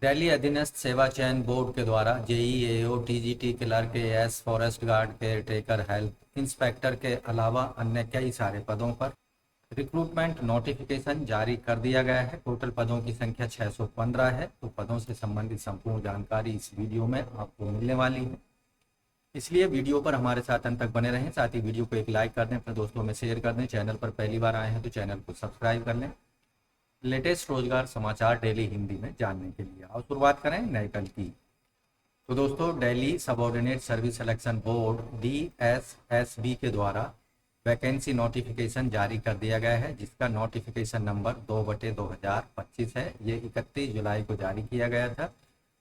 दिल्ली अधीनस्थ सेवा चयन बोर्ड के द्वारा JEAO TGT clerk AS forest guard caretaker health inspector के अलावा अन्य कई सारे पदों पर रिक्रूटमेंट नोटिफिकेशन जारी कर दिया गया है। टोटल पदों की संख्या 615 है। तो पदों से संबंधित संपूर्ण जानकारी इस वीडियो में आपको मिलने वाली है, इसलिए वीडियो पर हमारे साथ अंत तक बने रहें। साथ ही वीडियो को एक लाइक कर दें, अपने दोस्तों में शेयर कर दें। चैनल पर पहली बार आए हैं तो चैनल को सब्सक्राइब कर लें लेटेस्ट रोजगार समाचार डेली हिंदी में जानने के लिए। और शुरुआत करें नए कल की। तो दोस्तों, Delhi subordinate service selection board DSSB के द्वारा वैकेंसी नोटिफिकेशन जारी कर दिया गया है, जिसका नोटिफिकेशन नंबर 2/2025 है। ये 31 जुलाई को जारी किया गया था।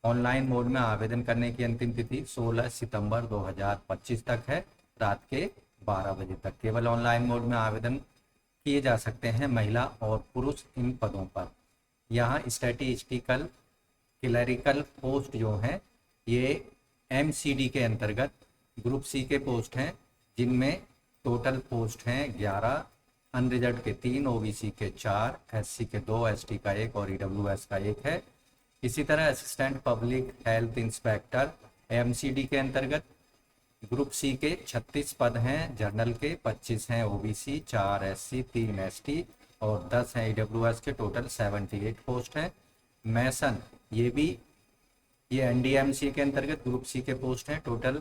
ऑनलाइन मोड में आवेदन करने की अंतिम तिथि 16 सितंबर 2025 तक है, रात के 12 बजे तक। केवल ऑनलाइन मोड में आवेदन किए जा सकते हैं महिला और पुरुष इन पदों पर। यहाँ स्टैटिस्टिकल क्लरिकल पोस्ट जो हैं ये MCD के अंतर्गत ग्रुप C के पोस्ट हैं, जिनमें टोटल पोस्ट हैं 11, अनरिजर्व के 3, OBC के 4, SC के 2, ST का 1 और EWS का 1 है। इसी तरह assistant public health inspector MCD के अंतर्गत ग्रुप C के 36 पद हैं, जर्नल के 25 हैं, OBC 4, SC 3, ST और 10 हैं EWS के। टोटल 78 पोस्ट हैं। मैसन ये NDMC के अंतर्गत ग्रुप C के पोस्ट हैं। टोटल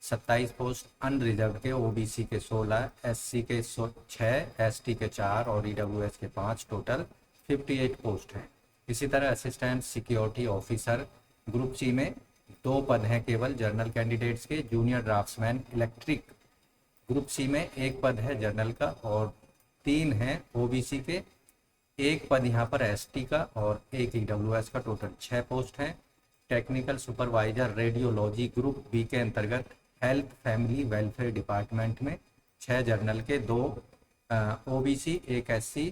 27 पोस्ट अनरिजर्व के, OBC के 16, SC के 6, ST के 4 और EWS के 5। टोटल 58 पोस्ट हैं। इसी तरह assistant security officer group C में 2 पद हैं केवल जर्नल कैंडिडेट्स के। Junior draughtsman electric group C में 1 पद है जर्नल का और 3 हैं OBC के। 1 पद यहाँ पर ST का और 1 EWS का। टोटल 6 पोस्ट हैं। Technical supervisor radiology group B के अंतर्गत हेल्थ फैमिली वेलफेयर डिपार्टमेंट में 6 जर्नल के, 2 OBC 1 SC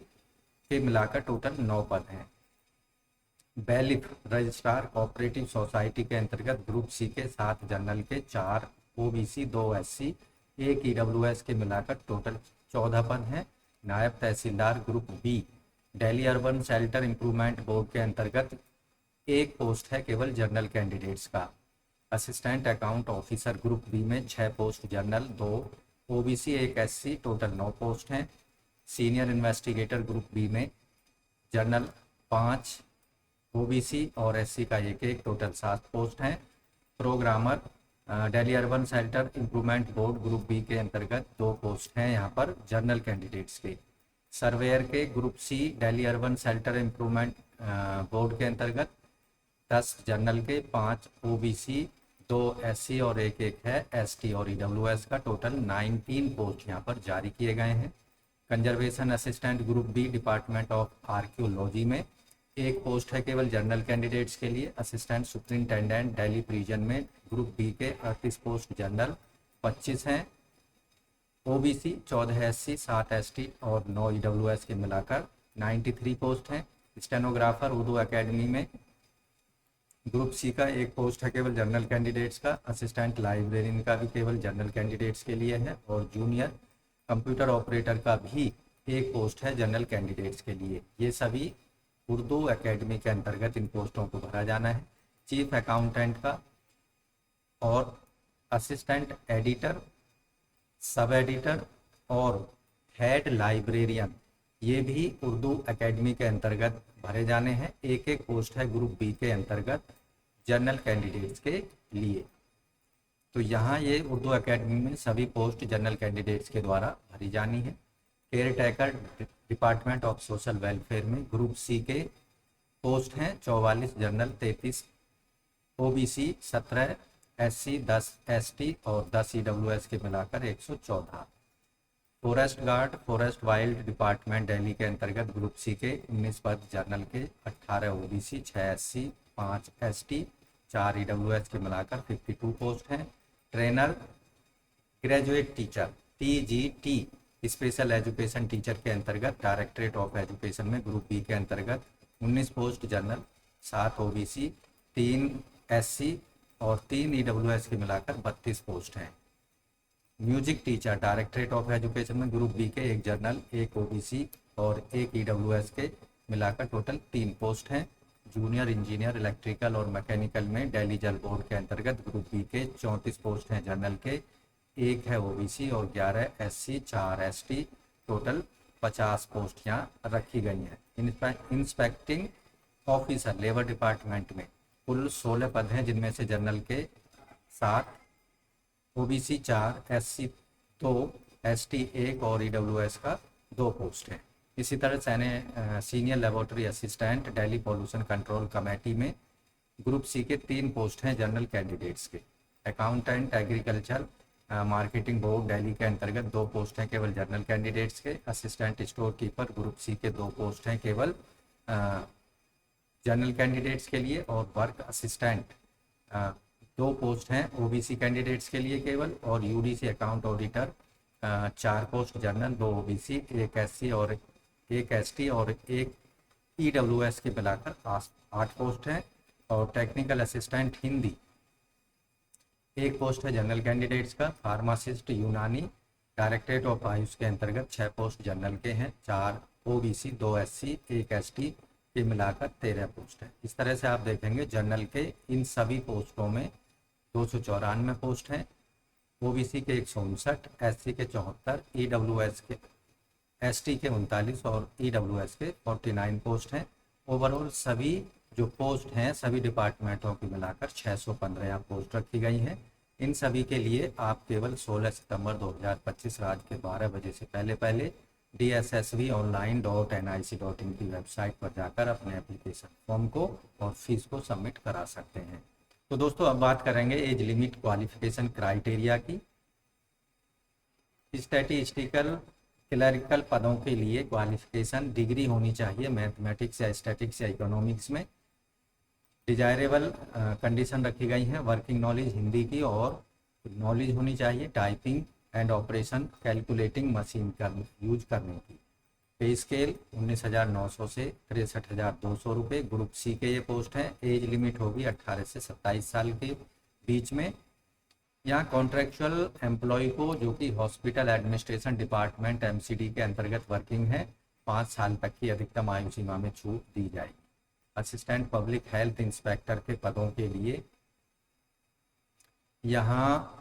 के मिलाकर टोटल 9 पद हैं। बैलिफ रजिस्ट्रार कोऑपरेटिव सोसाइटी के अंतर्गत ग्रुप C के 7 जर्नल के, 4 OBC 2 SC 1 EWS के मिलाकर टोटल 14 पद हैं। नायब तहसीलदार group B Delhi urban shelter improvement board के अंतर्गत 1 पोस्ट है केवल जर्नल कैंडिडेट्स का। Assistant account officer group B में 6 post general, 2 OBC 1 SC total 9 post हैं। सीनियर इन्वेस्टिगेटर ग्रुप B में जर्नल 5, OBC और SC का 1 टोटल 7 पोस्ट हैं। Programmer Delhi urban shelter improvement board group B के अंतर्गत 2 पोस्ट हैं यहाँ पर जर्नल कैंडिडेट्स के। सर्वेयर के group C Delhi urban shelter improvement board के अंतर्गत 10 जर्नल के, 5 OBC 2 SC और 1 है ST और EWS का। टोटल 19 पोस्ट यहाँ पर जारी किए गए हैं। Conservation assistant group B department of archaeology में 1 पोस्ट है केवल जर्नल कैंडिडेट्स के लिए। असिस्टेंट सुपरिंटेंडेंट दिल्ली प्रिजन में ग्रुप B के 38 पोस्ट जर्नल, 25 हैं OBC 14 SC 7 ST और 9 EWS के मिलाकर 93 पोस्ट हैं। स्टेनोग्राफर उर्दू एकेडमी में ग्रुप C का 1 पोस्ट है केवल जर्नल कैंडिडेट्स का। असिस्टेंट लाइब्रेरियन का भी केवल जर्नल कैंडिडेट्स के लिए है और जूनियर कंप्यूटर ऑपरेटर का भी 1 पोस्ट है जनरल कैंडिडेट्स के लिए। ये सभी उर्दू एकेडमी के अंतर्गत इन पोस्टों को भरा जाना है। चीफ अकाउंटेंट का और असिस्टेंट एडिटर, सब एडिटर और हेड लाइब्रेरियन ये भी उर्दू एकेडमी के अंतर्गत भरे जाने हैं। 1 पोस्ट है ग्रुप B के अंतर्गत जनरल कैंडिडेट्स के लिए। तो यहाँ ये उर्दू एकेडमी में सभी पोस्ट जनरल कैंडिडेट्स के द्वारा भरी जानी है। Care taker department of social welfare में ग्रुप C के पोस्ट हैं 44 जर्नल, 33 OBC 17 SC 10 ST और 10 EWS के मिलाकर 114। Forest guard forest wild department Delhi के अंतर्गत ग्रुप C के 19 पद जर्नल के, 18 OBC 6 SC 5 ST 4 EWS के मिलाकर 52 पोस्ट हैं। Trainer graduate teacher TGT special education teacher के अंतर्गत डायरेक्टरेट ऑफ एजुकेशन में ग्रुप B के अंतर्गत 19 पोस्ट जनरल, 7 OBC 3 SC और 3 EWS के मिलाकर 32 पोस्ट हैं। Music teacher directorate of education में ग्रुप B के 1 जनरल, 1 OBC और 1 EWS के मिलाकर टोटल 3 पोस्ट हैं। जूनियर इंजीनियर इलेक्ट्रिकल और मैकेनिकल में दिल्ली जल बोर्ड के अंतर्गत ग्रुप बी के 34 पोस्ट हैं जनरल के, 1 है ओबीसी और 11 एससी, 4 एसटी, टोटल 50 पोस्ट यहाँ रखी गई हैं। इंस्पेक्टिंग ऑफिसर लेबर डिपार्टमेंट में कुल 16 पद हैं, जिनमें से जनरल के 7, ओबीसी 4, एससी 2, एसटी 1 और ईडब्ल्यूएस का 2 पोस्ट है। इसी तरह senior laboratory assistant Delhi pollution control committee में ग्रुप सी के 3 पोस्ट हैं जनरल कैंडिडेट्स के। Accountant agriculture marketing board Delhi के अंतर्गत 2 पोस्ट हैं केवल जनरल कैंडिडेट्स के। Assistant store keeper group C के 2 पोस्ट हैं केवल जनरल कैंडिडेट्स के लिए। और वर्क असिस्टेंट 2 पोस्ट हैं ओबीसी कैंडिडेट्स के लिए केवल। और UDC account auditor 4 post general, 2 OBC, 1 SC और 1 एसटी और 1 ईडब्ल्यूएस के मिलाकर 8 पोस्ट हैं। और टेक्निकल असिस्टेंट हिंदी 1 पोस्ट है जनरल कैंडिडेट्स का। फार्मासिस्ट यूनानी डायरेक्टरेट ऑफ आयुष के अंतर्गत 6 पोस्ट जनरल के हैं, 4 ओबीसी, 2 एससी, 1 एसटी के मिलाकर 13 पोस्ट है। इस तरह से आप देखेंगे जनरल के इन सभी पोस्टों में 294 पोस्ट हैं, ओबीसी के 159, एससी के 74, ईडब्ल्यूएस के एसटी के 39 और ईडब्ल्यूएस के 49 पोस्ट हैं। ओवरऑल सभी जो पोस्ट हैं सभी डिपार्टमेंटों की मिलाकर 615 पोस्ट रखी गई हैं। इन सभी के लिए आप केवल 16 सितंबर 2025 रात के 12 बजे से पहले DSSBonline.nic.in की वेबसाइट पर जाकर अपने एप्लीकेशन फॉर्म को और फीस को सबमिट करा सकते हैं। तो दोस्तों अब बात करेंगे एज लिमिट क्वालिफिकेशन क्राइटेरिया की। स्टैटिस्टिकल क्लरिकल पदों के लिए क्वालिफिकेशन डिग्री होनी चाहिए मैथमेटिक्स या स्टैटिक्स या इकोनॉमिक्स में। डिजायरेबल कंडीशन रखी गई है, वर्किंग नॉलेज हिंदी की और नॉलेज होनी चाहिए typing and operation calculating machine का यूज करने की। पे स्केल 19,900 से 63,200 रुपये। ग्रुप सी के ये पोस्ट हैं। एज लिमिट होगी 18 से 27 साल के बीच में। यहाँ कॉन्ट्रेक्चुअल एम्प्लॉय को जो कि हॉस्पिटल एडमिनिस्ट्रेशन डिपार्टमेंट एमसीडी के अंतर्गत वर्किंग है 5 साल तक की अधिकतम आयु सीमा में छूट दी जाएगी। असिस्टेंट पब्लिक हेल्थ इंस्पेक्टर के पदों के लिए यहाँ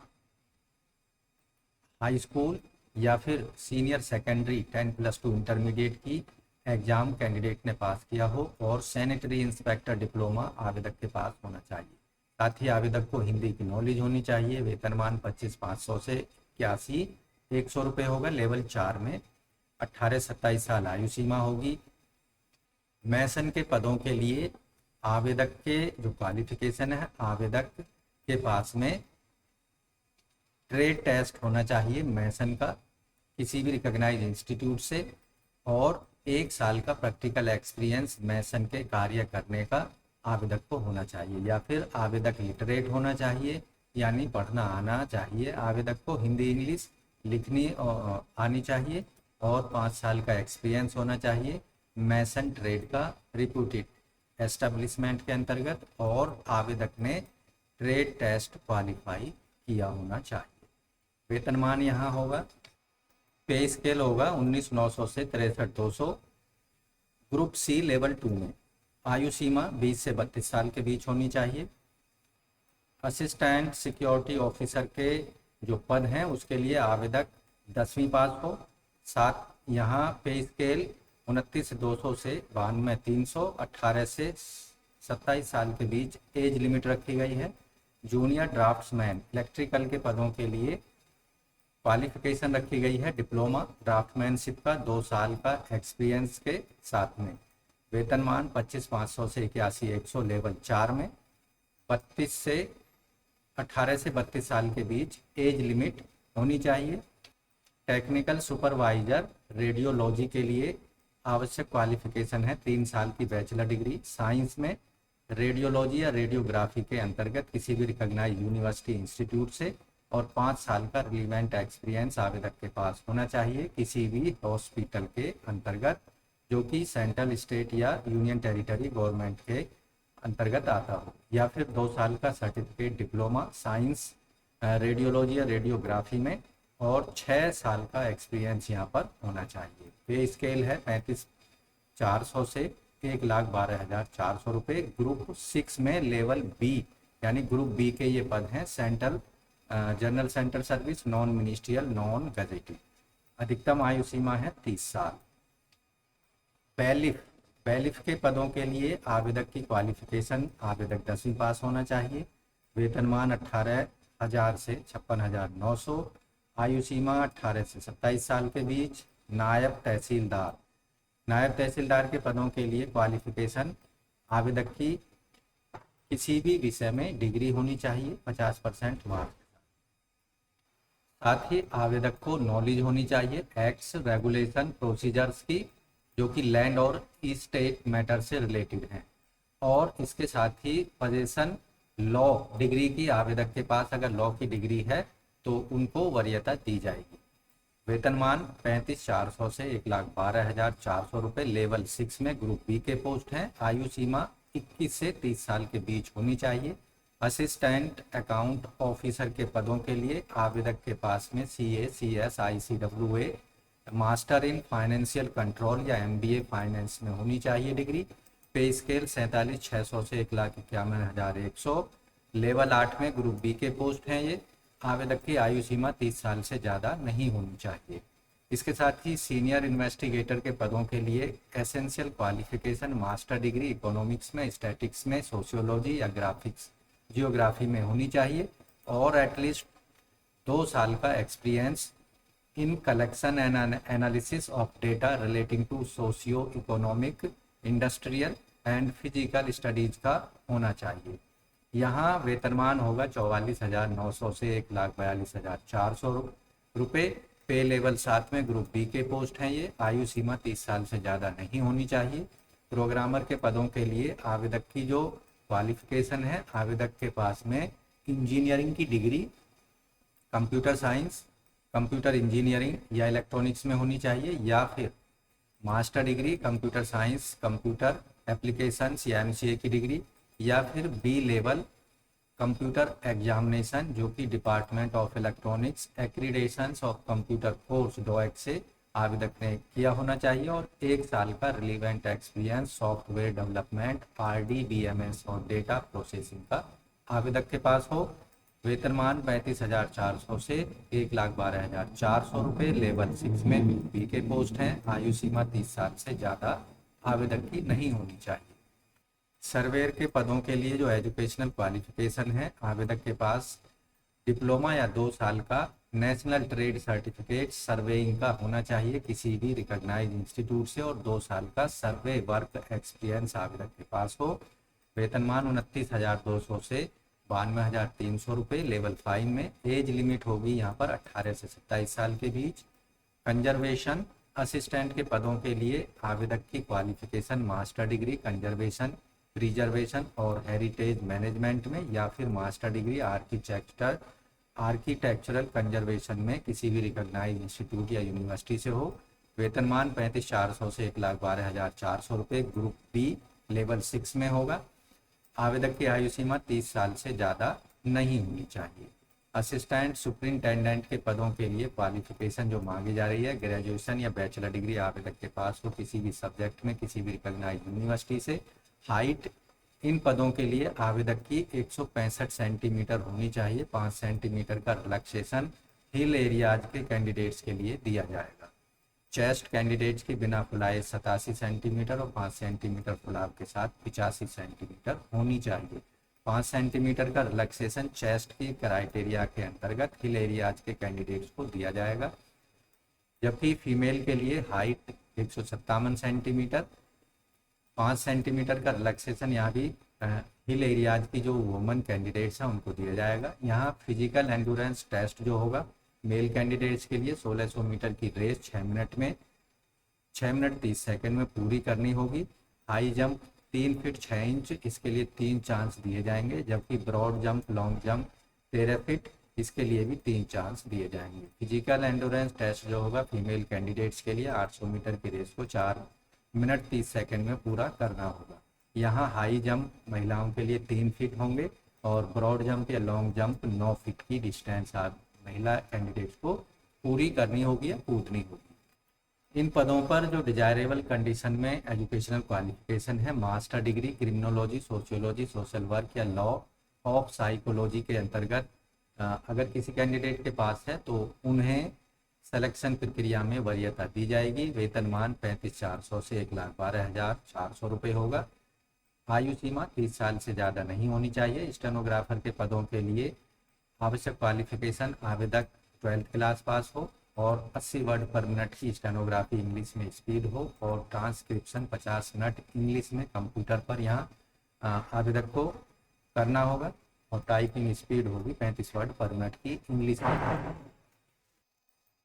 हाई स्कूल या फिर सीनियर सेकेंडरी 10+2 इंटरमीडिएट की एग्जाम कैंडिडेट ने पास किया हो और सैनिटरी इंस्पेक्टर डिप्लोमा आवेदक के पास होना चाहिए। साथ ही आवेदक को हिंदी की नॉलेज होनी चाहिए। वेतनमान 25,500 से 81,100 रुपये होगा लेवल 4 में। 18-27 साल आयु सीमा होगी। मैसन के पदों के लिए आवेदक के जो क्वालिफिकेशन है, आवेदक के पास में ट्रेड टेस्ट होना चाहिए मैसन का किसी भी रिकॉग्नाइज इंस्टीट्यूट से और 1 साल का प्रैक्टिकल एक्सपीरियंस मैसन के कार्य करने का आवेदक को होना चाहिए। या फिर आवेदक लिटरेट होना चाहिए यानी पढ़ना आना चाहिए। आवेदक को हिंदी इंग्लिश लिखनी आनी चाहिए और 5 साल का एक्सपीरियंस होना चाहिए मैसन ट्रेड का रिप्यूटेड एस्टेब्लिशमेंट के अंतर्गत और आवेदक ने ट्रेड टेस्ट क्वालिफाई किया होना चाहिए। वेतनमान यहाँ होगा, पे स्केल होगा 19,900 से 63,200। ग्रुप सी लेवल 2 में आयु सीमा 20 से 32 साल के बीच होनी चाहिए। असिस्टेंट सिक्योरिटी ऑफिसर के जो पद हैं उसके लिए आवेदक 10वीं पास हो। साथ यहाँ पे स्केल 29,200 से 92,300। 18 से 27 साल के बीच एज लिमिट रखी गई है। जूनियर ड्राफ्ट्समैन इलेक्ट्रिकल के पदों के लिए क्वालिफिकेशन रखी गई है डिप्लोमा ड्राफ्टमैनशिप का 2 साल का एक्सपीरियंस के साथ में। वेतनमान 25,500 से 81,100 लेवल 4 में। 18 से 32 साल के बीच एज लिमिट होनी चाहिए। टेक्निकल सुपरवाइजर रेडियोलॉजी के लिए आवश्यक क्वालिफिकेशन है 3 साल की बैचलर डिग्री साइंस में। रेडियोलॉजी या रेडियोग्राफी के अंतर्गत किसी भी रिकॉग्नाइज्ड यूनिवर्सिटी इंस्टीट्यूट से और 5 साल का रिलीवेंट एक्सपीरियंस आवेदक के पास होना चाहिए किसी भी हॉस्पिटल के अंतर्गत जो कि सेंट्रल स्टेट या यूनियन टेरिटरी गवर्नमेंट के अंतर्गत आता हो। या फिर 2 साल का सर्टिफिकेट डिप्लोमा साइंस रेडियोलॉजी या रेडियोग्राफी में और 6 साल का एक्सपीरियंस यहाँ पर होना चाहिए। पे स्केल है 35,400 से ₹1,12,400। ग्रुप 6 में लेवल बी यानी ग्रुप बी के ये पद हैं, central general central service, non ministerial, non gazetted. अधिकतम आयु सीमा है 30 साल। बैलिफ बैलिफ के पदों के लिए आवेदक की क्वालिफिकेशन, आवेदक 10वीं पास होना चाहिए। वेतनमान 18,000 से 56,900। आयु सीमा 18 से 27 साल के बीच। नायब तहसीलदार के पदों के लिए क्वालिफिकेशन, आवेदक की किसी भी विषय में डिग्री होनी चाहिए 50% मार्क्स। साथ ही आवेदक को नॉलेज होनी चाहिए एक्ट्स, रेगुलेशन, प्रोसीजर्स की, जो कि लैंड और स्टेट मैटर से रिलेटेड हैं। और इसके साथ ही पोजीशन लॉ डिग्री की, आवेदक के पास अगर लॉ की डिग्री है तो उनको वरीयता दी जाएगी। वेतनमान 35,400 से 1,12,400 रुपये। लेवल 6 में ग्रुप बी के पोस्ट हैं। आयु सीमा 21 से 30 साल के बीच होनी चाहिए। असिस्टेंट अकाउंट ऑफिसर के पदों के लिए आवेदक के पास में CA, CS, ICWA, master in financial control या MBA फाइनेंस में होनी चाहिए डिग्री। पे स्केल 47,600 से 1,51,100। लेवल 8 में ग्रुप बी के पोस्ट हैं ये। आवेदक की आयु सीमा 30 साल से ज़्यादा नहीं होनी चाहिए। इसके साथ ही सीनियर इन्वेस्टिगेटर के पदों के लिए essential qualification master degree economics में, स्टैटिक्स में, सोशियोलॉजी या जियोग्राफी में होनी चाहिए और एटलीस्ट 2 साल का experience in collection and analysis of data relating to socio economic, industrial and physical studies का होना चाहिए। यहाँ वेतनमान होगा 44,900 से 1,42,400 रुपये। पे लेवल 7 में ग्रुप बी के पोस्ट हैं ये। आयु सीमा 30 साल से ज़्यादा नहीं होनी चाहिए। प्रोग्रामर के पदों के लिए आवेदक की जो क्वालिफिकेशन है, आवेदक के पास में इंजीनियरिंग की degree, computer science, computer engineering या इलेक्ट्रॉनिक्स में होनी चाहिए, या फिर master degree computer science, computer applications या MCA की डिग्री, या फिर बी लेवल कंप्यूटर एग्जामिनेशन जो कि department of electronics accreditations of computer course DOEC से आवेदक ने किया होना चाहिए और 1 साल का relevant experience software development, RD, BMS और डेटा प्रोसेसिंग का आवेदक के पास हो। वेतनमान 35,400 से 1,12,400 रुपये। लेवल 6 में बी के पोस्ट हैं। आयु सीमा 30 साल से ज़्यादा आवेदक की नहीं होनी चाहिए। सर्वेयर के पदों के लिए जो एजुकेशनल क्वालिफिकेशन है, आवेदक के पास डिप्लोमा या 2 साल का नेशनल ट्रेड सर्टिफिकेट सर्वेइंग का होना चाहिए किसी भी रिकॉग्नाइज इंस्टीट्यूट से और 2 साल का सर्वे वर्क एक्सपीरियंस आवेदक के पास हो। वेतनमान 29,200 से 92,300 रुपये। लेवल 5 में एज लिमिट होगी यहाँ पर 18 से 27 साल के बीच। कंजर्वेशन असिस्टेंट के पदों के लिए आवेदक की qualification master degree conservation, preservation और हेरिटेज मैनेजमेंट में, या फिर मास्टर डिग्री आर्किटेक्चरल कंजर्वेशन में किसी भी रिकॉग्नाइज इंस्टीट्यूट या यूनिवर्सिटी से हो। वेतनमान 35,400 से 1,12,400 रुपये। ग्रुप बी लेवल 6 में होगा। आवेदक की आयु सीमा 30 साल से ज़्यादा नहीं होनी चाहिए। असिस्टेंट सुपरिंटेंडेंट के पदों के लिए क्वालिफिकेशन जो मांगी जा रही है, ग्रेजुएशन या बैचलर डिग्री आवेदक के पास हो किसी भी सब्जेक्ट में किसी भी रिकॉग्नाइज यूनिवर्सिटी से। हाइट इन पदों के लिए आवेदक की 165 सेंटीमीटर होनी चाहिए। 5 सेंटीमीटर का रिलैक्सेशन हिल एरियाज के कैंडिडेट्स के लिए दिया जाएगा। चेस्ट कैंडिडेट्स की बिना फुलाए 87 सेंटीमीटर और 5 सेंटीमीटर फुलाव के साथ 85 सेंटीमीटर होनी चाहिए। 5 सेंटीमीटर का रिलैक्सेशन चेस्ट की क्राइटेरिया के अंतर्गत हिल एरियाज के कैंडिडेट्स को दिया जाएगा। जबकि फीमेल के लिए हाइट 157 सेंटीमीटर, 5 सेंटीमीटर का रिलैक्सेशन यहाँ भी हिल एरियाज की जो वुमन कैंडिडेट्स हैं उनको दिया जाएगा। यहाँ फिजिकल एंडोरेंस टेस्ट जो होगा मेल कैंडिडेट्स के लिए 1600 मीटर की रेस 6 मिनट 30 सेकंड में पूरी करनी होगी। हाई जंप 3 फीट 6 इंच, इसके लिए 3 चांस दिए जाएंगे। जबकि broad jump, long jump 13 feet, इसके लिए भी 3 चांस दिए जाएंगे। फिजिकल एंडोरेंस टेस्ट जो होगा फीमेल कैंडिडेट्स के लिए 800 मीटर की रेस को 4 मिनट 30 सेकंड में पूरा करना होगा। यहाँ हाई जंप महिलाओं के लिए 3 फीट होंगे और ब्रॉड जंप या लॉन्ग जंप 9 फीट की डिस्टेंस आप महिला कैंडिडेट्स को पूरी करनी होगी या कूदनी होगी। इन पदों पर जो डिजायरेबल कंडीशन में एजुकेशनल क्वालिफिकेशन है, master degree criminology, sociology, social work या लॉ ऑफ साइकोलॉजी के अंतर्गत अगर किसी कैंडिडेट के पास है तो उन्हें सिलेक्शन प्रक्रिया में वरीयता दी जाएगी। वेतनमान 35,400 से 1,12,400 रुपये होगा। आयु सीमा 30 साल से ज़्यादा नहीं होनी चाहिए। स्टेनोग्राफर के पदों के लिए आवश्यक क्वालिफिकेशन आवेदक 12th क्लास पास हो और 80 वर्ड पर मिनट की स्टेनोग्राफी इंग्लिश में स्पीड हो और ट्रांसक्रिप्शन 50 मिनट इंग्लिश में कंप्यूटर पर यहाँ आवेदक को करना होगा और टाइपिंग स्पीड होगी 35 वर्ड पर मिनट की इंग्लिश में।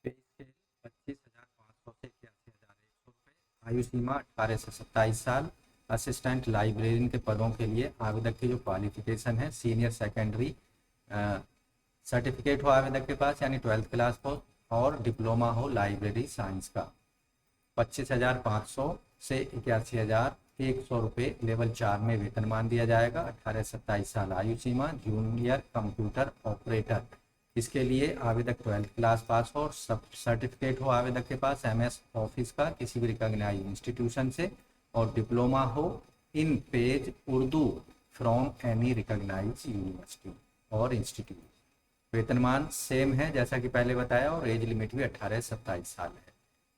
25,500 से 81,100 रुपये। आयु सीमा 18 से 27 साल। असिस्टेंट लाइब्रेरियन के पदों के लिए आवेदक की जो क्वालिफिकेशन है, सीनियर सेकेंडरी सर्टिफिकेट हो आवेदक के पास यानी 12th क्लास हो और डिप्लोमा हो लाइब्रेरी साइंस का। 25,500 से 81,100 रुपये लेवल 4 में वेतनमान दिया जाएगा। 18 से 27 साल आयु सीमा। जूनियर कंप्यूटर ऑपरेटर, इसके लिए आवेदक 12th क्लास पास हो और सब सर्टिफिकेट हो आवेदक के पास MS ऑफिस का किसी भी रिकॉग्नाइज्ड इंस्टीट्यूशन से और डिप्लोमा हो in InPage Urdu from any recognized university और इंस्टीट्यूट। वेतनमान सेम है जैसा कि पहले बताया और एज लिमिट भी 18 से 27 साल है।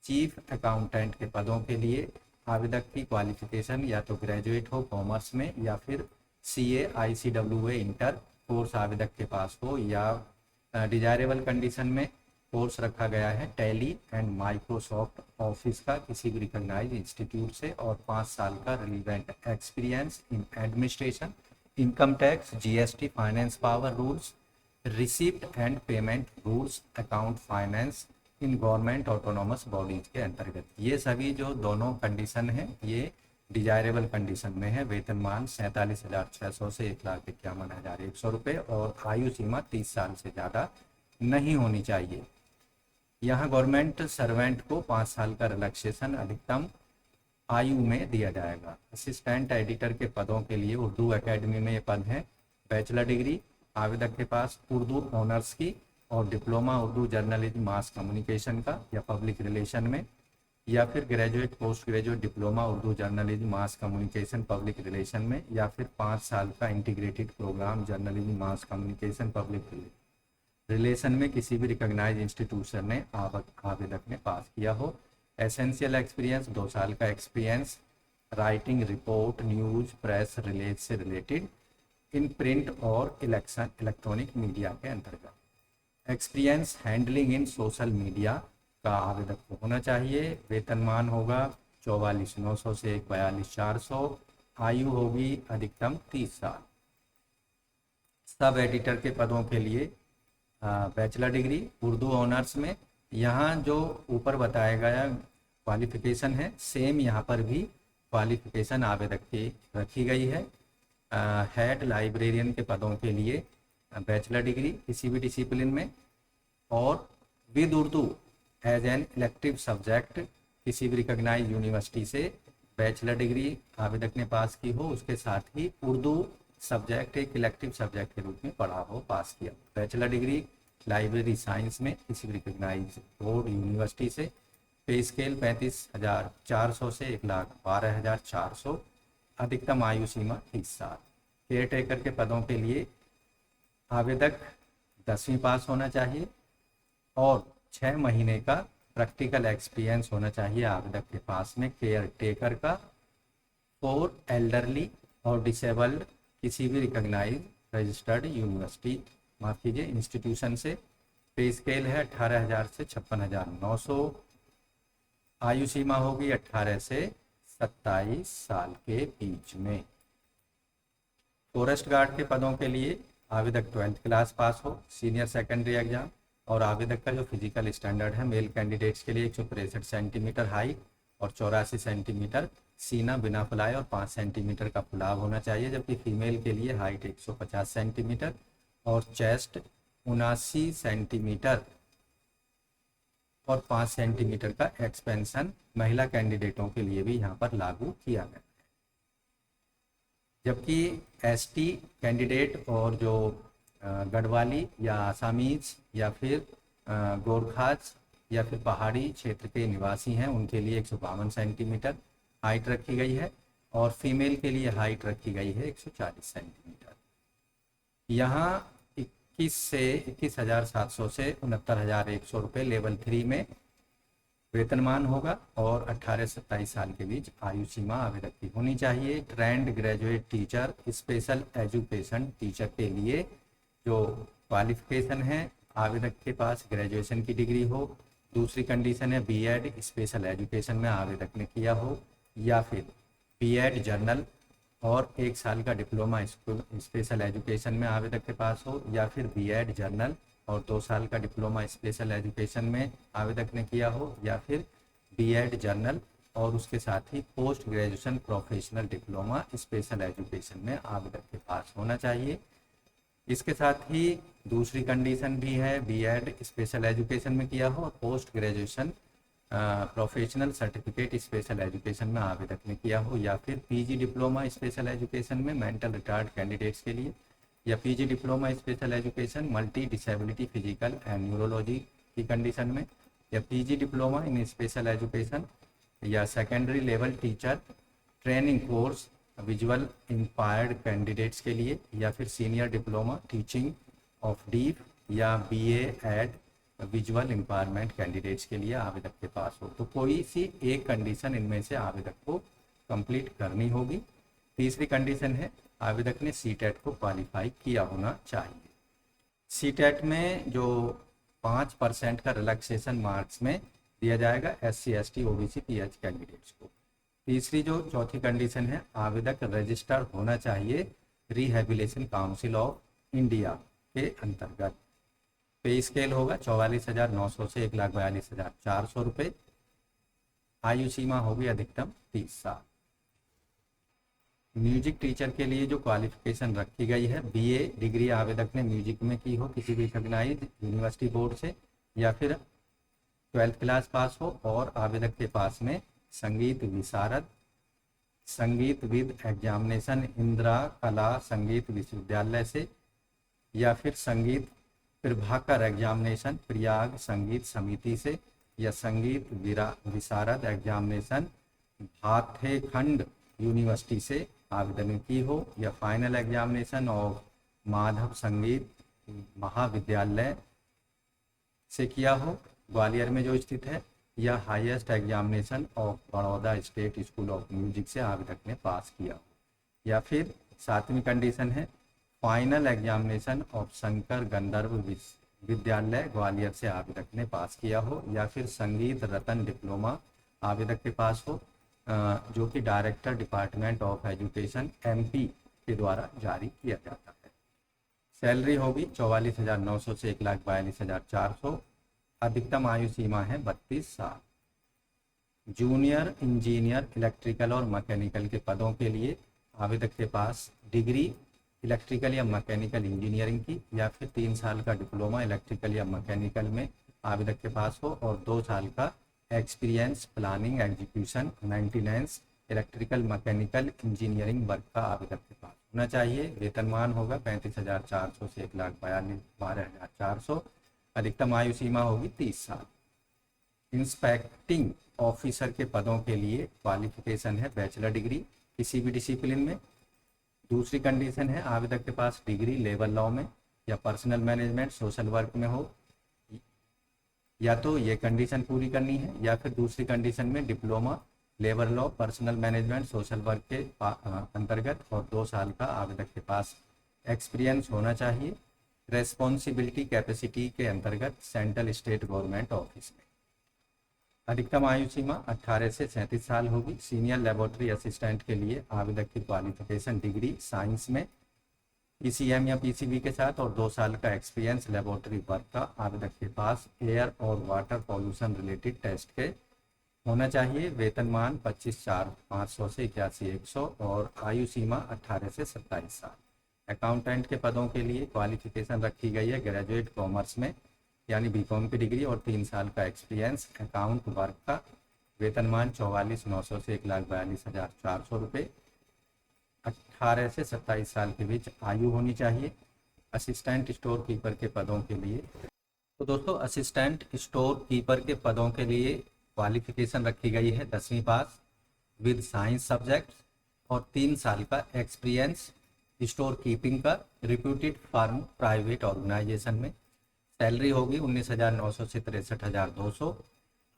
चीफ अकाउंटेंट के पदों के लिए आवेदक की क्वालिफिकेशन या तो ग्रेजुएट हो कॉमर्स में या फिर CA ICWA इंटर कोर्स आवेदक के पास हो या डिजायरेबल कंडीशन में कोर्स रखा गया है टैली एंड माइक्रोसॉफ्ट ऑफिस का किसी भी रिकॉग्नाइज्ड इंस्टीट्यूट से और 5 साल का relevant experience in administration, income tax, GST, finance power rules, receipt and payment rules, account finance in government autonomous bodies के अंतर्गत। ये सभी जो दोनों कंडीशन है ये डिजायरेबल कंडीशन में है। वेतनमान 47,600 से 1,51,100 रुपये और आयु सीमा 30 साल से ज़्यादा नहीं होनी चाहिए। यहाँ गवर्नमेंट सर्वेंट को 5 साल का रिलैक्सेशन अधिकतम आयु में दिया जाएगा। असिस्टेंट एडिटर के पदों के लिए उर्दू एकेडमी में ये पद है। बैचलर डिग्री आवेदक के पास उर्दू ऑनर्स की और diploma Urdu journalism mass communication का या पब्लिक रिलेशन में या फिर graduate post graduate diploma Urdu journalism mass communication public relation में या फिर 5 साल का integrated programme journalism mass communication public relation में किसी भी रिकॉग्नाइज इंस्टीट्यूशन ने आवेदक ने पास किया हो। एसेंशियल एक्सपीरियंस 2 साल का experience writing report news press release से रिलेटेड इन प्रिंट और इलेक्ट्रॉनिक मीडिया के अंतर्गत। Experience handling in social media का आवेदक को होना चाहिए। वेतनमान होगा 44,900 से 42,400। आयु होगी अधिकतम 30 साल। सब एडिटर के पदों के लिए बैचलर डिग्री उर्दू ऑनर्स में। यहाँ जो ऊपर बताया गया क्वालिफिकेशन है सेम यहाँ पर भी क्वालिफिकेशन आवेदक की रखी गई है। हेड लाइब्रेरियन के पदों के लिए बैचलर डिग्री किसी भी डिसिप्लिन में और with Urdu as an elective subject किसी भी रिकॉग्नाइज यूनिवर्सिटी से बैचलर डिग्री आवेदक ने पास की हो, उसके साथ ही उर्दू सब्जेक्ट एक इलेक्टिव सब्जेक्ट के रूप में पढ़ा हो, पास किया। बैचलर डिग्री लाइब्रेरी साइंस में किसी भी रिकॉग्नाइज बोर्ड यूनिवर्सिटी से। पे स्केल 35,400 से 1,12,400। अधिकतम आयु सीमा 30 साल। केयर टेकर के पदों के लिए आवेदक 10वीं पास होना चाहिए और 6 महीने का प्रैक्टिकल एक्सपीरियंस होना चाहिए आवेदक के पास में केयर टेकर का फॉर एल्डरली और डिसेबल्ड किसी भी रिकॉग्नाइज रजिस्टर्ड यूनिवर्सिटी माफ कीजिए इंस्टीट्यूशन से। पे स्केल है 18,000 से 56,900। आयु सीमा होगी 18 से 27 साल के बीच में। फॉरेस्ट गार्ड के पदों के लिए आवेदक 12th क्लास पास हो, सीनियर सेकेंडरी एग्जाम और आवेदक का जो फिजिकल स्टैंडर्ड है मेल कैंडिडेट्स के लिए 163 सेंटीमीटर हाइट और 84 सेंटीमीटर सीना बिना फुलाए और 5 सेंटीमीटर का फुलाव होना चाहिए, जबकि फीमेल के लिए हाइट 150 सेंटीमीटर और चेस्ट 79 सेंटीमीटर और 5 सेंटीमीटर का एक्सपेंशन महिला कैंडिडेटों के लिए भी यहाँ पर लागू किया गया है। जबकि ST कैंडिडेट और जो गढ़वाली या आसामीज या फिर गोरखाज या फिर पहाड़ी क्षेत्र के निवासी हैं उनके लिए 152 सेंटीमीटर हाइट रखी गई है, और फीमेल के लिए हाइट रखी गई है 140 सेंटीमीटर। यहाँ 21,700 से 69,100 रुपये लेवल 3 में वेतनमान होगा, और 18 से 27 साल के बीच आयु सीमा आवेदक की होनी चाहिए। Trained graduate teacher special education teacher के लिए जो क्वालिफिकेशन है, आवेदक के पास ग्रेजुएशन की डिग्री हो। दूसरी कंडीशन है बीएड स्पेशल एजुकेशन में आवेदक ने किया हो, या फिर बीएड जर्नल और 1 साल का डिप्लोमा स्पेशल एजुकेशन में आवेदक के पास हो, या फिर बीएड जर्नल और 2 साल का डिप्लोमा स्पेशल एजुकेशन में आवेदक ने किया हो, या फिर बीएड जर्नल और उसके साथ ही post graduation professional diploma special education में आवेदक के पास होना चाहिए। इसके साथ ही दूसरी कंडीशन भी है, बीएड स्पेशल एजुकेशन में किया हो और post graduation professional certificate special education में आवेदक ने किया हो, या फिर पीजी डिप्लोमा स्पेशल एजुकेशन में मेंटल रिटार्ड कैंडिडेट्स के लिए, या PG diploma special education multi disability physical and neurology की कंडीशन में, या PG diploma in special education, या secondary level teacher training course visual impaired candidates के लिए, या फिर senior diploma teaching of deaf या B Ed visual impairment candidates के लिए आवेदक के पास हो। तो कोई सी एक कंडीशन इनमें से आवेदक को कंप्लीट करनी होगी। तीसरी कंडीशन है आवेदक ने सीटेट को क्वालिफाई किया होना चाहिए। सीटेट में जो 5% का रिलैक्सेशन मार्क्स में दिया जाएगा SC ST OBC PH candidates को। तीसरी जो चौथी कंडीशन है, आवेदक रजिस्टर्ड होना चाहिए रिहेबिलिटेशन काउंसिल ऑफ इंडिया के अंतर्गत। पे स्केल होगा 44,900 से 1,42,400 रुपये। आयु सीमा होगी अधिकतम 30 साल। म्यूजिक टीचर के लिए जो क्वालिफिकेशन रखी गई है, बीए डिग्री आवेदक ने म्यूजिक में की हो किसी भी रिकॉग्नाइज्ड यूनिवर्सिटी बोर्ड से, या फिर 12th क्लास पास हो, और आवेदक के पास में संगीत विशारद, संगीत विद एग्जामिनेशन इंदिरा कला संगीत विश्वविद्यालय से, या फिर संगीत प्रभाकर एग्जामिनेशन प्रयाग संगीत समिति से, या संगीत विशारद एग्जामिनेशन भाथेखंड यूनिवर्सिटी से आवेदन की हो, या फाइनल एग्जामिनेशन ऑफ माधव संगीत महाविद्यालय से किया हो ग्वालियर में जो स्थित है, या highest examination of Baroda state school of music से आवेदक ने पास किया हो, या फिर 7वीं कंडीशन है फाइनल एग्जामिनेशन ऑफ शंकर गंधर्व विद्यालय ग्वालियर से आवेदक ने पास किया हो, या फिर संगीत रतन डिप्लोमा आवेदक के पास हो, जो कि director department of education MP के द्वारा जारी किया जाता है। सैलरी होगी 44,900 से 1,42,400। अधिकतम आयु सीमा है 32 साल। जूनियर इंजीनियर इलेक्ट्रिकल और मैकेनिकल के पदों के लिए आवेदक के पास डिग्री इलेक्ट्रिकल या मैकेनिकल इंजीनियरिंग की, या फिर 3 साल का डिप्लोमा इलेक्ट्रिकल या मैकेनिकल में आवेदक के पास हो, और 2 साल का experience planning execution maintenance electrical mechanical engineering work का आवेदक के पास होना चाहिए। वेतनमान होगा 35,400 से 1,12,400। अधिकतम आयु सीमा होगी 30 साल। इंस्पेक्टिंग ऑफिसर के पदों के लिए क्वालिफिकेशन है बैचलर डिग्री किसी भी डिसिप्लिन में। दूसरी कंडीशन है आवेदक के पास डिग्री लेबर लॉ में या पर्सनल मैनेजमेंट सोशल वर्क में हो, या तो ये कंडीशन पूरी करनी है, या फिर दूसरी कंडीशन में diploma labour law personal management social work के अंतर्गत और 2 साल का आवेदक के पास एक्सपीरियंस होना चाहिए रेस्पॉन्सिबिलिटी कैपेसिटी के अंतर्गत सेंट्रल स्टेट गवर्नमेंट ऑफिस में। अधिकतम आयु सीमा 18 से 37 साल होगी। सीनियर लेबोरेटरी असिस्टेंट के लिए आवेदक की क्वालिफिकेशन डिग्री साइंस में PCM या PCB के साथ और 2 साल का एक्सपीरियंस लेबोरेटरी वर्क का आवेदक के पास एयर और वाटर पॉल्यूशन रिलेटेड टेस्ट के होना चाहिए। वेतनमान 25,500 से 81,100 और आयु सीमा 18 से 27 साल। अकाउंटेंट के पदों के लिए क्वालिफिकेशन रखी गई है ग्रेजुएट कॉमर्स में यानी BCom की डिग्री और 3 साल का एक्सपीरियंस अकाउंट वर्क का। वेतनमान 44,900 से 1,42,400 रुपये। 18 से 27 साल के बीच आयु होनी चाहिए। असिस्टेंट स्टोर कीपर के पदों के लिए तो दोस्तों असिस्टेंट स्टोर कीपर के पदों के लिए क्वालिफिकेशन रखी गई है 10वीं पास विद साइंस सब्जेक्ट और 3 साल का एक्सपीरियंस स्टोर कीपिंग का रिप्यूटेड फार्म प्राइवेट ऑर्गेनाइजेशन में। सैलरी होगी 19,900 से 63,200।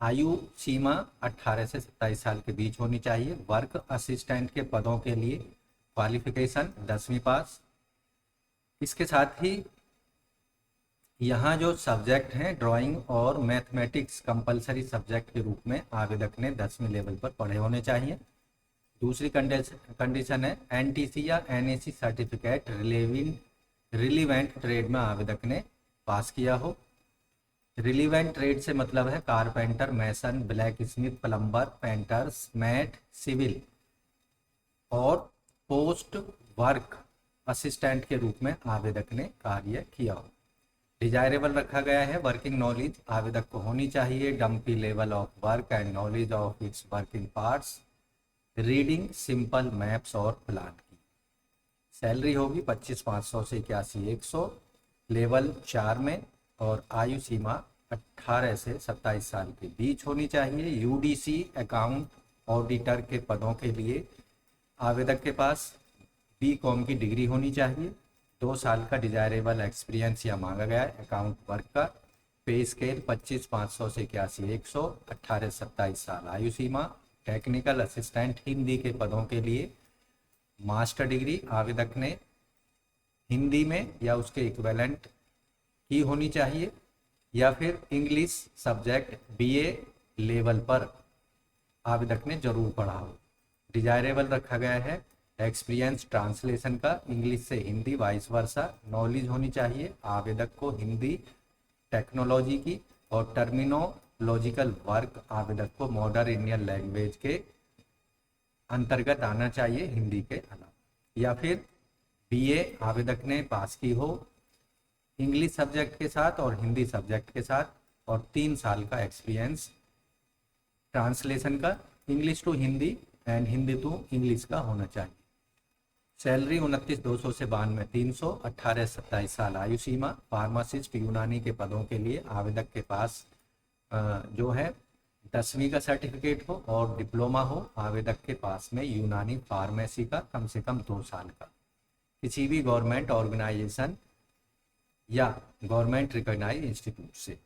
आयु सीमा 18 से 27 साल के बीच होनी चाहिए। वर्क असिस्टेंट के पदों के लिए क्वालिफिकेशन 10वीं पास। इसके साथ ही यहाँ जो सब्जेक्ट हैं ड्राइंग और मैथमेटिक्स कंपलसरी सब्जेक्ट के रूप में आवेदक ने 10वीं लेवल पर पढ़े होने चाहिए। दूसरी कंडीशन है एनटीसी या एनएसी सर्टिफिकेट रिलीवेंट ट्रेड में आवेदक ने पास किया हो। रिलीवेंट ट्रेड से मतलब है carpenter, mason, blacksmith, plumber, painters, mate, civil और पोस्ट वर्क असिस्टेंट के रूप में आवेदक ने कार्य किया हो। डिजायरेबल रखा गया है वर्किंग नॉलेज आवेदक को होनी चाहिए, dumpy level of work and knowledge of its working parts, reading simple maps और प्लान की। सैलरी होगी 25,500 से 81,100 लेवल 4 में और आयु सीमा 18 से 27 साल के बीच होनी चाहिए। यूडीसी अकाउंट ऑडिटर के पदों के लिए आवेदक के पास बीकॉम की डिग्री होनी चाहिए। 2 साल का डिजायरेबल एक्सपीरियंस या मांगा गया है अकाउंट वर्क का। पे स्केल 25,500 से 81,100, 18 से 27 साल आयु सीमा। टेक्निकल असिस्टेंट हिंदी के पदों के लिए मास्टर डिग्री आवेदक ने हिंदी में या उसके इक्विवेलेंट की होनी चाहिए या फिर इंग्लिश सब्जेक्ट बीए लेवल पर आवेदक ने जरूर पढ़ा हो। डिजायरेबल रखा गया है एक्सपीरियंस ट्रांसलेशन का इंग्लिश से हिंदी वाइस वर्सा। नॉलेज होनी चाहिए आवेदक को हिंदी टेक्नोलॉजी की और टर्मिनोलॉजिकल वर्क आवेदक को मॉडर्न इंडियन लैंग्वेज के अंतर्गत आना चाहिए हिंदी के अलावा। या फिर बीए आवेदक ने पास की हो इंग्लिश सब्जेक्ट के साथ और हिंदी सब्जेक्ट के साथ और 3 साल का एक्सपीरियंस ट्रांसलेशन का English to Hindi and Hindi to English का होना चाहिए। सैलरी 29,200 से 92,300, 18 से 27 साल आयु सीमा। फार्मासिस्ट यूनानी के पदों के लिए आवेदक के पास जो है 10वीं का सर्टिफिकेट हो और डिप्लोमा हो। आवेदक के पास में यूनानी फार्मेसी का कम से कम 2 साल का किसी भी गवर्नमेंट ऑर्गेनाइजेशन या गवर्नमेंट रिकॉग्नाइज इंस्टीट्यूट से।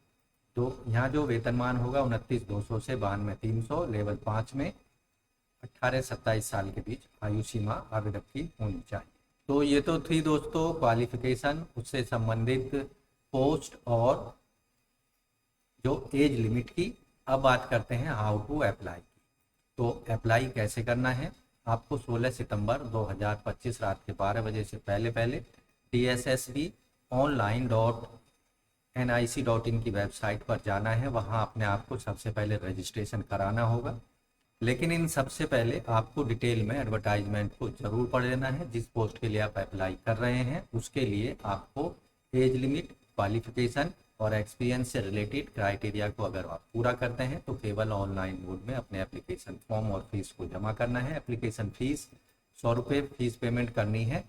तो यहाँ जो वेतनमान होगा 29,200 से 92,300 लेवल 5 में। 18 से 27 साल के बीच आयु सीमा आवेदक की होनी चाहिए। तो ये तो थी दोस्तों क्वालिफिकेशन, उससे संबंधित पोस्ट और जो एज लिमिट की। अब बात करते हैं हाउ टू अप्लाई की। तो अप्लाई कैसे करना है, आपको 16 सितंबर 2025 रात के 12 बजे से पहले DSSB.online.nic.in की वेबसाइट पर जाना है। वहाँ अपने आप को सबसे पहले रजिस्ट्रेशन कराना होगा। लेकिन इन सबसे पहले आपको डिटेल में एडवर्टाइजमेंट को जरूर पढ़ लेना है। जिस पोस्ट के लिए आप अप्लाई कर रहे हैं उसके लिए आपको एज लिमिट, क्वालिफिकेशन और एक्सपीरियंस से रिलेटेड क्राइटेरिया को अगर आप पूरा करते हैं तो केवल ऑनलाइन मोड में अपने एप्लीकेशन फॉर्म और फीस को जमा करना है। एप्लीकेशन फीस 100 रुपये फीस पेमेंट करनी है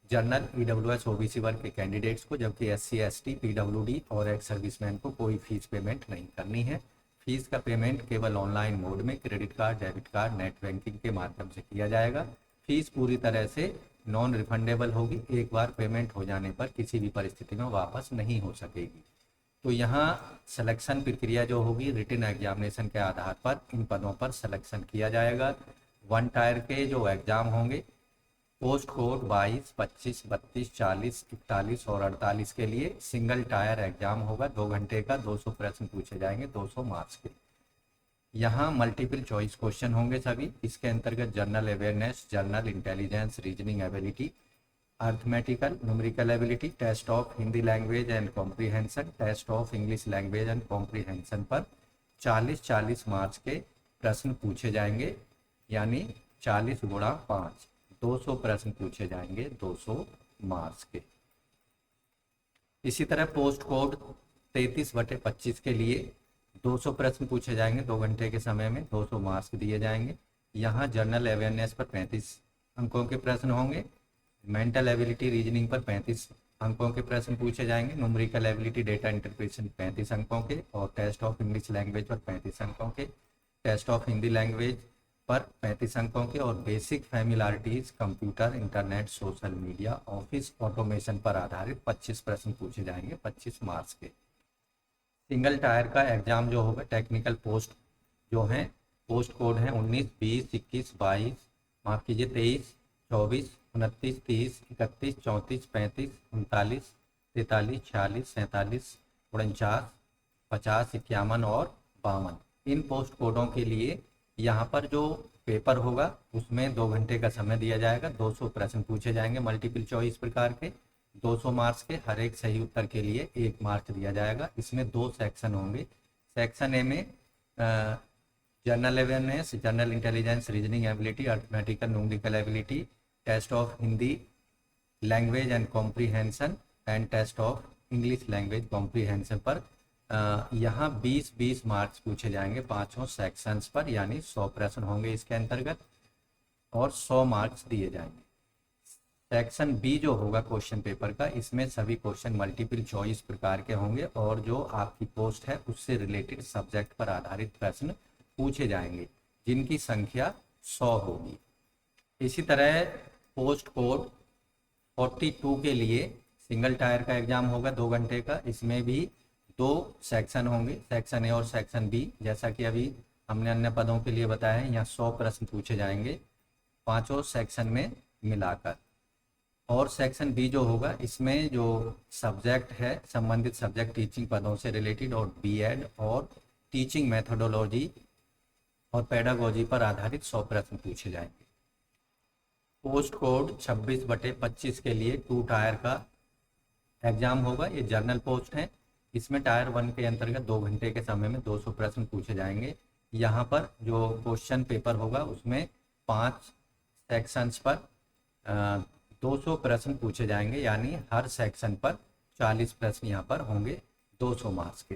जनरल, EWS, OBC वर्ग के कैंडिडेट्स को, जबकि SC, ST, PWD और एक्स सर्विसमैन को कोई फीस पेमेंट नहीं करनी है। फीस का पेमेंट केवल ऑनलाइन मोड में credit card, debit card, net banking के माध्यम से किया जाएगा। फीस पूरी तरह से नॉन रिफंडेबल होगी, एक बार पेमेंट हो जाने पर किसी भी परिस्थिति में वापस नहीं हो सकेगी। तो यहाँ सिलेक्शन प्रक्रिया जो होगी रिटन एग्जामिनेशन के आधार पर इन पदों पर सिलेक्शन किया जाएगा। 1 टायर के जो एग्जाम होंगे पोस्ट कोड 22, 25, 32, 40, 41 और 48 के लिए सिंगल टायर एग्जाम होगा 2 घंटे का। 200 प्रश्न पूछे जाएंगे 200 मार्क्स के। यहाँ मल्टीपल चॉइस क्वेश्चन होंगे सभी। इसके अंतर्गत general awareness, general intelligence, reasoning ability, arithmetical, numerical ability, test of Hindi language and comprehension, test of English language and comprehension पर 40-40 मार्क्स के प्रश्न पूछे जाएंगे, यानी 40 गुणा 5, 200 प्रश्न पूछे जाएंगे 200 मार्क्स के। इसी तरह पोस्ट कोड 33/25 के लिए 200 प्रश्न पूछे जाएंगे 2 घंटे के समय में, 200 मार्क्स दिए जाएंगे। यहाँ जनरल अवेयरनेस पर 35 अंकों के प्रश्न होंगे, मेंटल एबिलिटी रीजनिंग पर 35 अंकों के प्रश्न पूछे जाएंगे। न्यूमेरिकल एबिलिटी डेटा इंटरप्रिटेशन 35 अंकों के, और टेस्ट ऑफ इंग्लिश लैंग्वेज पर 35 अंकों के, टेस्ट ऑफ हिंदी लैंग्वेज पर 35 अंकों के, और basic familiarities computer, internet, social media, office automation पर आधारित 25 प्रश्न पूछे जाएंगे 25 मार्क्स के। सिंगल टायर का एग्जाम जो होगा, टेक्निकल पोस्ट जो हैं, पोस्ट कोड हैं 19, 20, 21, 22, माफ़ कीजिए 23, 24, 29, 30, 31, 34, 35, 39, 43, 46, 47, 49, 50, 51 और 52। इन पोस्ट कोडों के लिए यहाँ पर जो पेपर होगा उसमें 2 घंटे का समय दिया जाएगा। 200 प्रश्न पूछे जाएंगे मल्टीपल चॉइस प्रकार के, 200 मार्क्स के। हर एक सही उत्तर के लिए 1 मार्क्स दिया जाएगा। इसमें 2 सेक्शन होंगे। सेक्शन ए में general awareness, general intelligence, reasoning ability, arithmetical numerical ability, test of Hindi language and comprehension and test of English language comprehension पर यहाँ 20-20 मार्क्स पूछे जाएंगे पांचों सेक्शंस पर, यानी 100 प्रश्न होंगे इसके अंतर्गत और 100 मार्क्स दिए जाएंगे। सेक्शन बी जो होगा क्वेश्चन पेपर का, इसमें सभी क्वेश्चन मल्टीपल चॉइस प्रकार के होंगे और जो आपकी पोस्ट है उससे रिलेटेड सब्जेक्ट पर आधारित प्रश्न पूछे जाएंगे, जिनकी संख्या 100 होगी। इसी तरह पोस्ट कोड 42 के लिए सिंगल टायर का एग्जाम होगा 2 घंटे का। इसमें भी 2 सेक्शन होंगे, सेक्शन ए और सेक्शन बी। जैसा कि अभी हमने अन्य पदों के लिए बताया है, यहाँ 100 प्रश्न पूछे जाएंगे पांचों सेक्शन में मिलाकर। और सेक्शन बी जो होगा, इसमें जो सब्जेक्ट है, संबंधित सब्जेक्ट टीचिंग पदों से रिलेटेड और बीएड और टीचिंग मेथोडोलॉजी और पेडागोजी पर आधारित 100 प्रश्न पूछे जाएंगे। पोस्ट कोड 26/25 के लिए 2 टायर का एग्जाम होगा। ये जर्नल पोस्ट है। इसमें टायर 1 के अंतर्गत 2 घंटे के समय में 200 प्रश्न पूछे जाएंगे। यहाँ पर जो क्वेश्चन पेपर होगा उसमें 5 सेक्शंस पर 200 प्रश्न पूछे जाएंगे, यानी हर सेक्शन पर 40 प्रश्न यहाँ पर होंगे 200 मार्क्स के।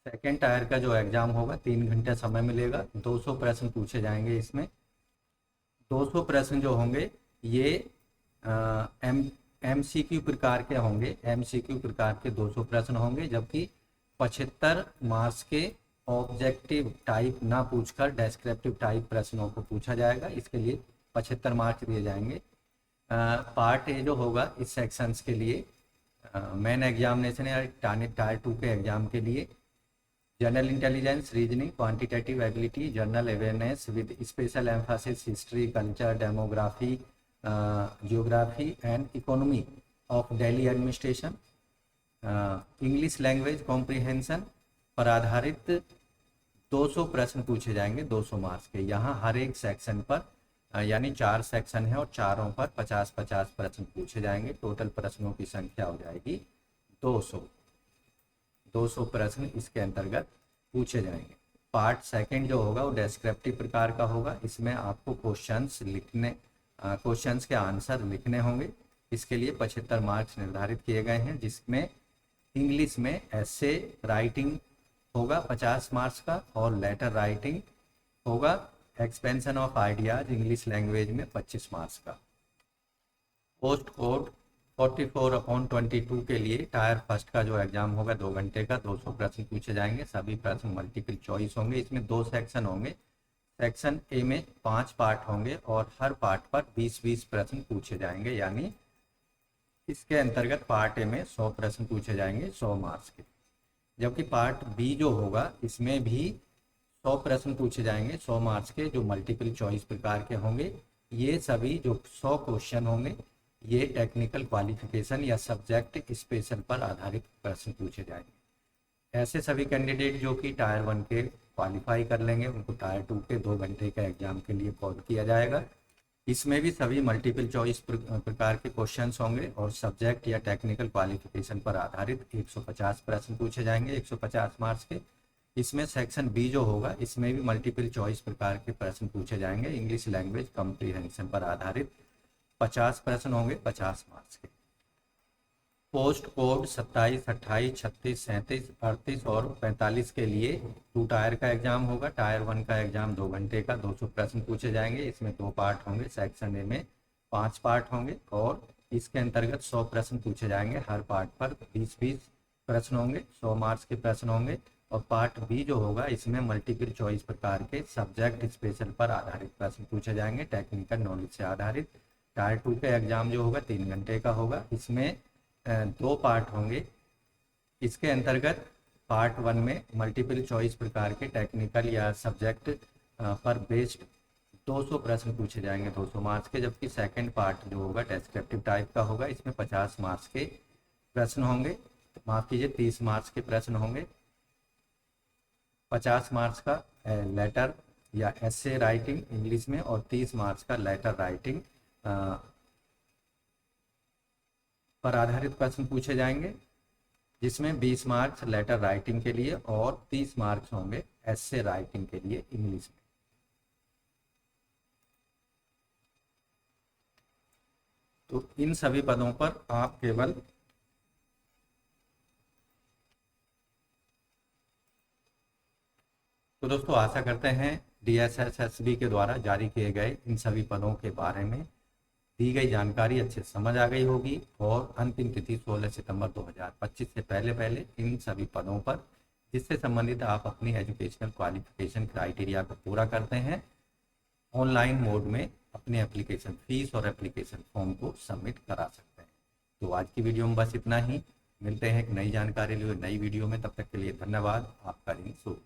सेकेंड टायर का जो एग्जाम होगा 3 घंटे समय मिलेगा, 200 प्रश्न पूछे जाएंगे। इसमें 200 प्रश्न जो होंगे ये MCQ प्रकार के होंगे। MCQ प्रकार के 200 प्रश्न होंगे, जबकि 75 मार्क्स के ऑब्जेक्टिव टाइप ना पूछकर डेस्क्रिप्टिव टाइप प्रश्नों को पूछा जाएगा। इसके लिए 75 मार्क्स दिए जाएंगे। पार्ट ए जो होगा इस सेक्शंस के लिए मेन एग्जामिनेशन या टायर 2 के एग्जाम के लिए general intelligence, reasoning, quantitative ability, general awareness with special Mphasis history, culture, demography, geography and economy of Delhi administration, English language comprehension पर आधारित 200 प्रश्न पूछे जाएंगे 200 मार्क्स के। यहाँ हर एक सेक्शन पर यानी 4 सेक्शन है और चारों पर 50-50 प्रश्न पूछे जाएंगे। टोटल प्रश्नों की संख्या हो जाएगी 200 प्रश्न इसके अंतर्गत पूछे जाएंगे। पार्ट सेकंड जो होगा वो डेस्क्रिप्टिव प्रकार का होगा। इसमें आपको क्वेश्चंस के आंसर लिखने होंगे। इसके लिए 75 मार्क्स निर्धारित किए गए हैं, जिसमें इंग्लिश में एसे राइटिंग होगा 50 मार्क्स का और लेटर राइटिंग होगा, expansion of ideas English language में 25 मार्क्स का। पोस्ट कोड 44/22 के लिए टायर फर्स्ट का जो एग्जाम होगा 2 घंटे का, 200 प्रश्न पूछे जाएंगे। सभी प्रश्न मल्टीपल चॉइस होंगे। इसमें 2 सेक्शन होंगे। सेक्शन ए में 5 पार्ट होंगे और हर पार्ट पर 20-20 प्रश्न पूछे जाएंगे, यानी इसके अंतर्गत पार्ट ए में 100 प्रश्न पूछे जाएंगे 100 मार्क्स के। जबकि पार्ट बी जो होगा इसमें भी 100 प्रश्न पूछे जाएंगे 100 मार्क्स के, जो मल्टीपल चॉइस प्रकार के होंगे। ये सभी जो 100 क्वेश्चन होंगे ये टेक्निकल क्वालिफिकेशन या सब्जेक्ट स्पेशल पर आधारित प्रश्न पूछे जाएंगे। ऐसे सभी कैंडिडेट जो कि टायर 1 के क्वालिफाई कर लेंगे उनको टायर 2 के 2 घंटे का एग्जाम के लिए कॉल किया जाएगा। इसमें भी सभी मल्टीपल चॉइस प्रकार के क्वेश्चंस होंगे और सब्जेक्ट या टेक्निकल क्वालिफिकेशन पर आधारित 150 प्रश्न पूछे जाएंगे 150 मार्क्स के। इसमें सेक्शन बी जो होगा इसमें भी मल्टीपल चॉइस प्रकार के प्रश्न पूछे जाएंगे। इंग्लिश लैंग्वेज कॉम्प्रीहेंशन पर आधारित 50 प्रश्न होंगे 50 मार्क्स के। पोस्ट कोड 27, 28, 36, 37, 38 और 45 के लिए 2 टायर का एग्जाम होगा। टायर 1 का एग्जाम 2 घंटे का, 200 प्रश्न पूछे जाएंगे। इसमें 2 पार्ट होंगे। सेक्शन ए में 5 पार्ट होंगे और इसके अंतर्गत 100 प्रश्न पूछे जाएंगे, हर पार्ट पर 20-20 प्रश्न होंगे, 100 मार्क्स के प्रश्न होंगे। और पार्ट बी जो होगा इसमें मल्टीपल चॉइस प्रकार के सब्जेक्ट स्पेशल पर आधारित प्रश्न पूछे जाएंगे, टेक्निकल नॉलेज से आधारित। टायर 2 का एग्जाम जो होगा 3 घंटे का होगा, इसमें 2 पार्ट होंगे। इसके अंतर्गत पार्ट 1 में मल्टीपल चॉइस प्रकार के टेक्निकल या सब्जेक्ट पर बेस्ड 200 प्रश्न पूछे जाएंगे 200 मार्क्स के, जबकि सेकंड पार्ट जो होगा डेस्क्रिप्टिव टाइप का होगा, इसमें 50 मार्क्स के प्रश्न होंगे, माफ कीजिए 30 मार्क्स के प्रश्न होंगे। 50 मार्क्स का लेटर या एसे राइटिंग इंग्लिश में और 30 मार्क्स का लेटर राइटिंग पर आधारित प्रश्न पूछे जाएंगे, जिसमें 20 मार्क्स लेटर राइटिंग के लिए और 30 मार्क्स होंगे एसे राइटिंग के लिए इंग्लिश में। तो इन सभी पदों पर आप केवल तो दोस्तों आशा करते हैं DSSSB के द्वारा जारी किए गए इन सभी पदों के बारे में दी गई जानकारी अच्छे से समझ आ गई होगी और अंतिम तिथि 16 सितंबर 2025 से पहले पहले इन सभी पदों पर जिससे संबंधित आप अपनी एजुकेशनल क्वालिफिकेशन क्राइटेरिया को पूरा करते हैं, ऑनलाइन मोड में अपने एप्लीकेशन फीस और एप्लीकेशन फॉर्म को सबमिट करा सकते हैं। तो आज की वीडियो में बस इतना ही। मिलते हैं एक नई जानकारी लिए नई वीडियो में, तब तक के लिए धन्यवाद। आपका दिन शुभ।